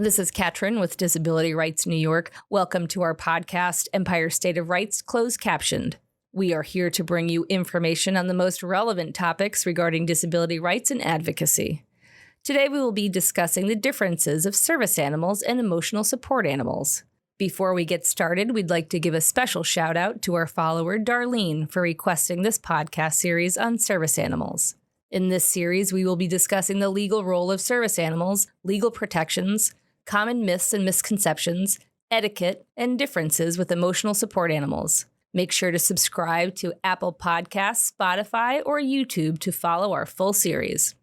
This is Katrin with Disability Rights New York. Welcome to our podcast, Empire State of Rights Closed Captioned. We are here to bring you information on the most relevant topics regarding disability rights and advocacy. Today we will be discussing the differences of service animals and emotional support animals. Before we get started, we'd like to give a special shout out to our follower, Darlene, for requesting this podcast series on service animals. In this series, we will be discussing the legal role of service animals, legal protections, common myths and misconceptions, etiquette, and differences with emotional support animals. Make sure to subscribe to Apple Podcasts, Spotify, or YouTube to follow our full series.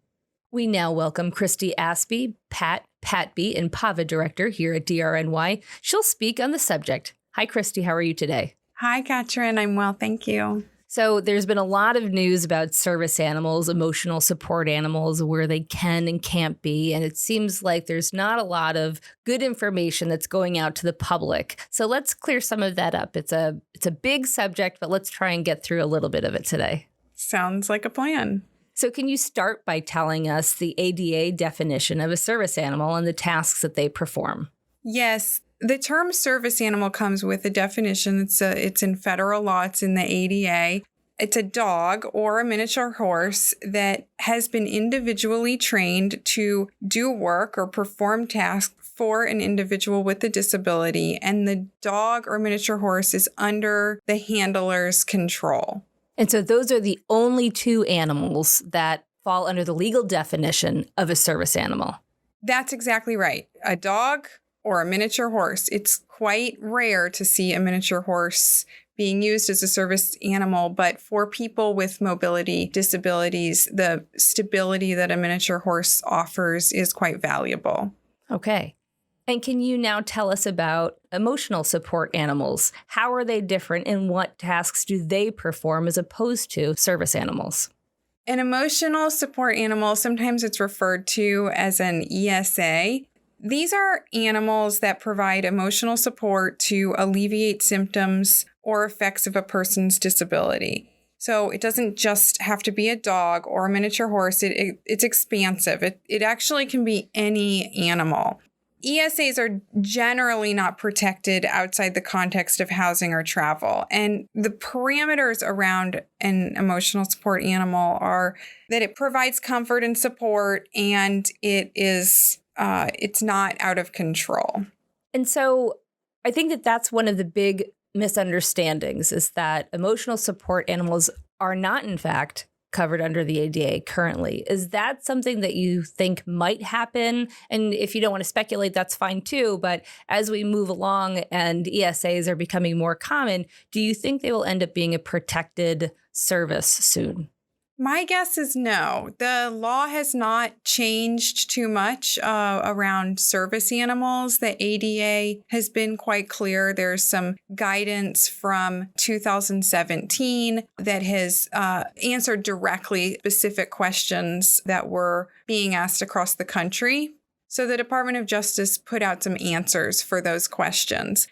We now welcome Christy Asbee, PATBI, and PAVA Director here at DRNY. She'll speak on the subject. Hi, Christy. How are you today? Hi, Katrin. I'm well, thank you. So there's been a lot of news about service animals, emotional support animals, where they can and can't be. And it seems like there's not a lot of good information that's going out to the public. So let's clear some of that up. It's a big subject, but let's try and get through a little bit of it today. Sounds like a plan. So can you start by telling us the ADA definition of a service animal and the tasks that they perform? Yes. The term service animal comes with a definition. It's in federal law. It's in the ADA. It's a dog or a miniature horse that has been individually trained to do work or perform tasks for an individual with a disability. And the dog or miniature horse is under the handler's control. And so those are the only two animals that fall under the legal definition of a service animal. That's exactly right. A dog or a miniature horse. It's quite rare to see a miniature horse being used as a service animal, but for people with mobility disabilities, the stability that a miniature horse offers is quite valuable. Okay. And can you now tell us about emotional support animals? How are they different and what tasks do they perform as opposed to service animals? An emotional support animal, sometimes it's referred to as an ESA. These are animals that provide emotional support to alleviate symptoms or effects of a person's disability. So it doesn't just have to be a dog or a miniature horse. It's expansive. It actually can be any animal. ESAs are generally not protected outside the context of housing or travel. And the parameters around an emotional support animal are that it provides comfort and support, and it's not out of control. And so I think that that's one of the big misunderstandings is that emotional support animals are not, in fact, covered under the ADA currently. Is that something that you think might happen? And if you don't want to speculate, that's fine too. But as we move along and ESAs are becoming more common, do you think they will end up being a protected service soon? My guess is no. The law has not changed too much around service animals. The ADA has been quite clear. There's some guidance from 2017 that has answered directly specific questions that were being asked across the country. So the Department of Justice put out some answers for those questions.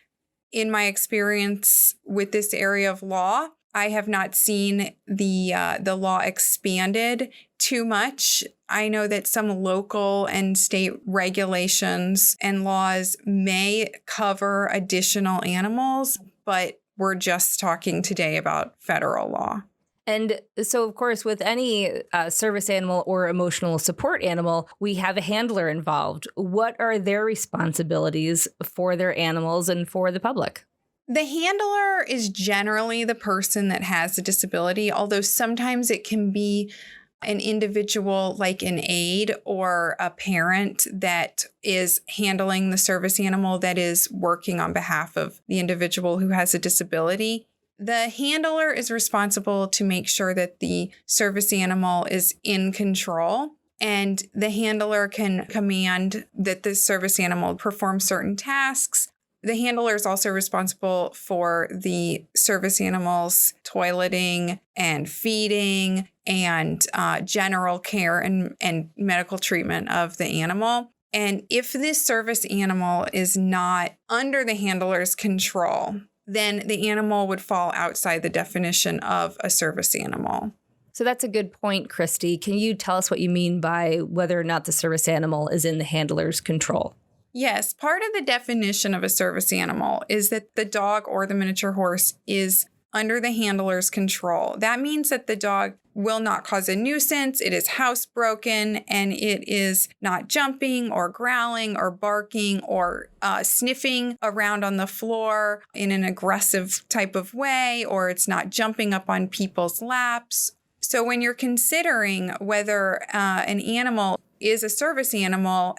In my experience with this area of law, I have not seen the law expanded too much. I know that some local and state regulations and laws may cover additional animals, but we're just talking today about federal law. And so, of course, with any service animal or emotional support animal, we have a handler involved. What are their responsibilities for their animals and for the public? The handler is generally the person that has a disability, although sometimes it can be an individual like an aide or a parent that is handling the service animal that is working on behalf of the individual who has a disability. The handler is responsible to make sure that the service animal is in control, and the handler can command that the service animal perform certain tasks. The handler is also responsible for the service animal's toileting and feeding and general care and medical treatment of the animal. And if this service animal is not under the handler's control, then the animal would fall outside the definition of a service animal. So that's a good point, Christy. Can you tell us what you mean by whether or not the service animal is in the handler's control? Yes, part of the definition of a service animal is that the dog or the miniature horse is under the handler's control. That means that the dog will not cause a nuisance, it is housebroken, and it is not jumping or growling or barking or sniffing around on the floor in an aggressive type of way, or it's not jumping up on people's laps. So when you're considering whether an animal is a service animal,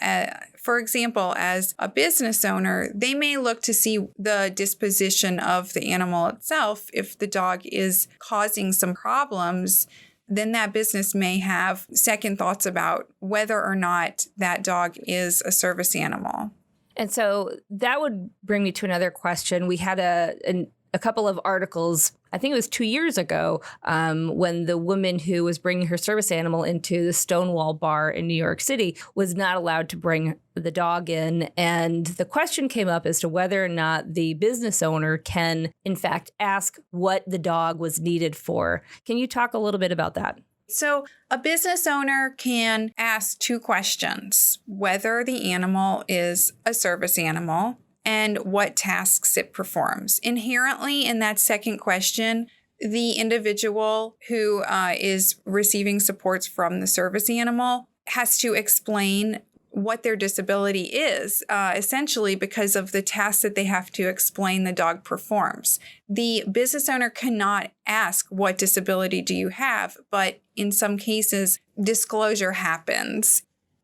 for example, as a business owner, they may look to see the disposition of the animal itself. If the dog is causing some problems, then that business may have second thoughts about whether or not that dog is a service animal. And so that would bring me to another question. We had a couple of articles, I think it was 2 years ago, when the woman who was bringing her service animal into the Stonewall bar in New York City was not allowed to bring the dog in. And the question came up as to whether or not the business owner can, in fact, ask what the dog was needed for. Can you talk a little bit about that? So a business owner can ask 2 questions: whether the animal is a service animal and what tasks it performs. Inherently in that second question, the individual who is receiving supports from the service animal has to explain what their disability is, essentially because of the tasks that they have to explain the dog performs. The business owner cannot ask, what disability do you have? But in some cases, disclosure happens.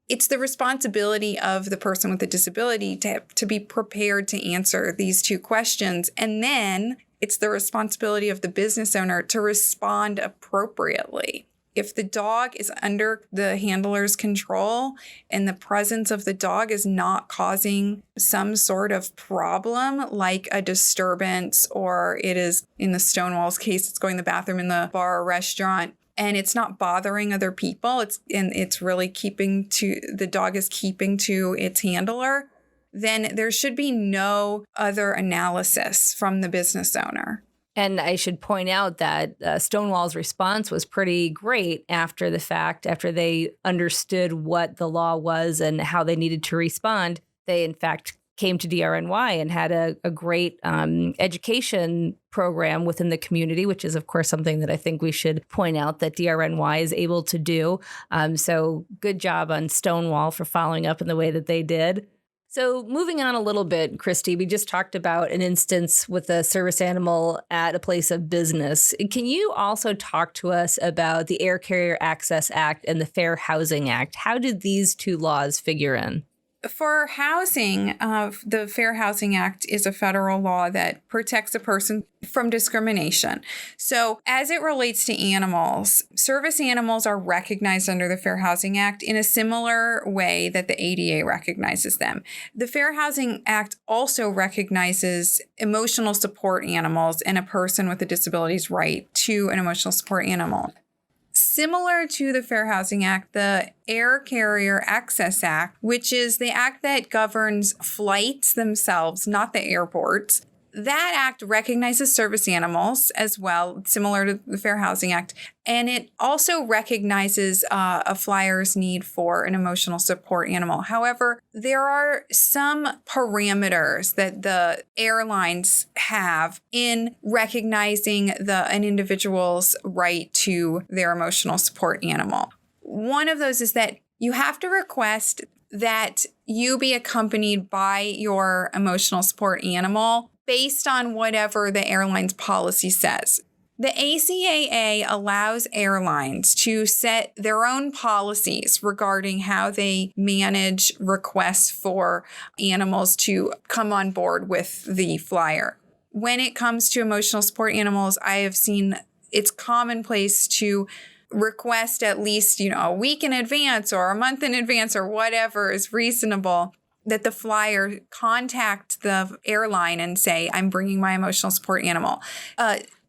It's the responsibility of the person with the disability to be prepared to answer these 2 questions. And then it's the responsibility of the business owner to respond appropriately. If the dog is under the handler's control and the presence of the dog is not causing some sort of problem, like a disturbance, or it is, in the Stonewall's case, it's going to the bathroom in the bar or restaurant, and it's not bothering other people, it's really the dog is keeping to its handler, then there should be no other analysis from the business owner. And I should point out that Stonewall's response was pretty great after the fact. After they understood what the law was and how they needed to respond, they, in fact, came to DRNY and had a great education program within the community, which is, of course, something that I think we should point out that DRNY is able to do. So good job on Stonewall for following up in the way that they did. So moving on a little bit, Christy, we just talked about an instance with a service animal at a place of business. Can you also talk to us about the Air Carrier Access Act and the Fair Housing Act? How did these 2 laws figure in? For housing, the Fair Housing Act is a federal law that protects a person from discrimination. So as it relates to animals, service animals are recognized under the Fair Housing Act in a similar way that the ADA recognizes them. The Fair Housing Act also recognizes emotional support animals and a person with a disability's right to an emotional support animal. Similar to the Fair Housing Act, the Air Carrier Access Act, which is the act that governs flights themselves, not the airports, that act recognizes service animals as well, similar to the Fair Housing Act. And it also recognizes a flyer's need for an emotional support animal. However, there are some parameters that the airlines have in recognizing an individual's right to their emotional support animal. One of those is that you have to request that you be accompanied by your emotional support animal based on whatever the airline's policy says. The ACAA allows airlines to set their own policies regarding how they manage requests for animals to come on board with the flyer. When it comes to emotional support animals, I have seen it's commonplace to request at least, a week in advance or a month in advance or whatever is reasonable, that the flyer contact the airline and say, I'm bringing my emotional support animal.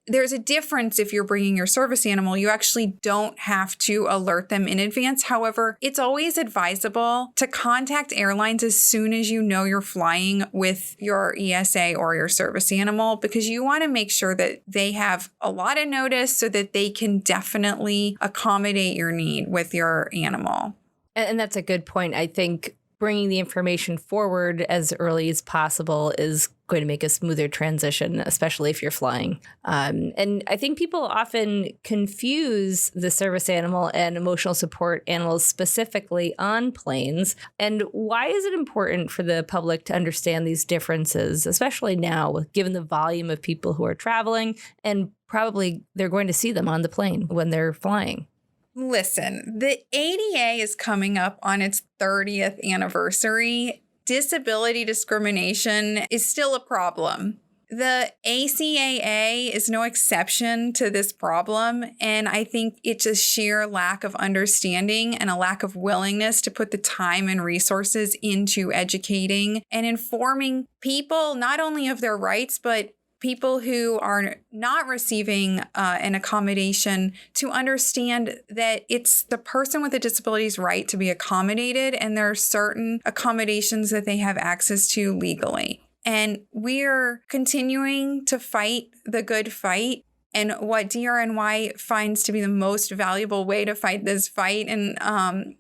There's a difference if you're bringing your service animal. You actually don't have to alert them in advance. However, it's always advisable to contact airlines as soon as you know you're flying with your ESA or your service animal, because you want to make sure that they have a lot of notice so that they can definitely accommodate your need with your animal. And that's a good point. I think bringing the information forward as early as possible is going to make a smoother transition, especially if you're flying. And I think people often confuse the service animal and emotional support animals specifically on planes. And why is it important for the public to understand these differences, especially now, given the volume of people who are traveling and probably they're going to see them on the plane when they're flying? Listen, the ADA is coming up on its 30th anniversary. Disability discrimination is still a problem. The ACAA is no exception to this problem, and I think it's a sheer lack of understanding and a lack of willingness to put the time and resources into educating and informing people not only of their rights, but people who are not receiving an accommodation to understand that it's the person with a disability's right to be accommodated, and there are certain accommodations that they have access to legally. And we're continuing to fight the good fight. And what DRNY finds to be the most valuable way to fight this fight and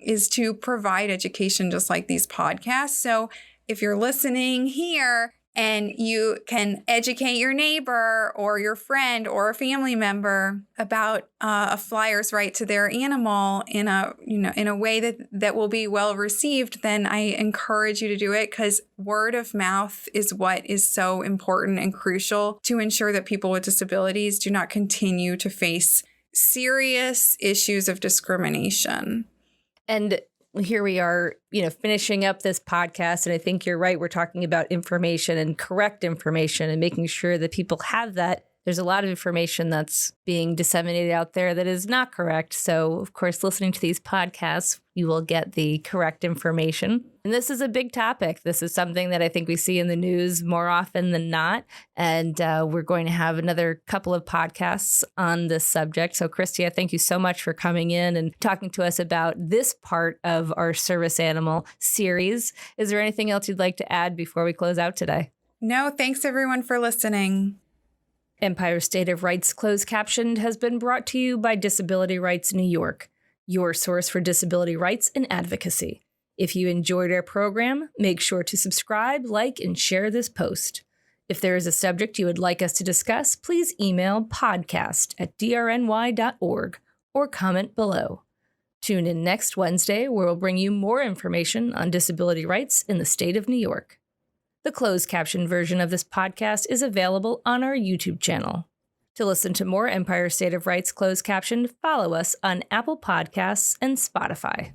is to provide education just like these podcasts. So if you're listening here, and you can educate your neighbor or your friend or a family member about a flyer's right to their animal in a way that will be well received, then I encourage you to do it, because word of mouth is what is so important and crucial to ensure that people with disabilities do not continue to face serious issues of discrimination. And here we are, finishing up this podcast. And I think you're right. We're talking about information and correct information and making sure that people have that. There's a lot of information that's being disseminated out there that is not correct. So, of course, listening to these podcasts, you will get the correct information. And this is a big topic. This is something that I think we see in the news more often than not. And we're going to have another couple of podcasts on this subject. So, Christy, I thank you so much for coming in and talking to us about this part of our service animal series. Is there anything else you'd like to add before we close out today? No, thanks everyone for listening. Empire State of Rights Closed Captioned has been brought to you by Disability Rights New York, your source for disability rights and advocacy. If you enjoyed our program, make sure to subscribe, like, and share this post. If there is a subject you would like us to discuss, please email podcast@drny.org or comment below. Tune in next Wednesday, where we'll bring you more information on disability rights in the state of New York. The closed caption version of this podcast is available on our YouTube channel. To listen to more Empire State of Rights closed captioned, follow us on Apple Podcasts and Spotify.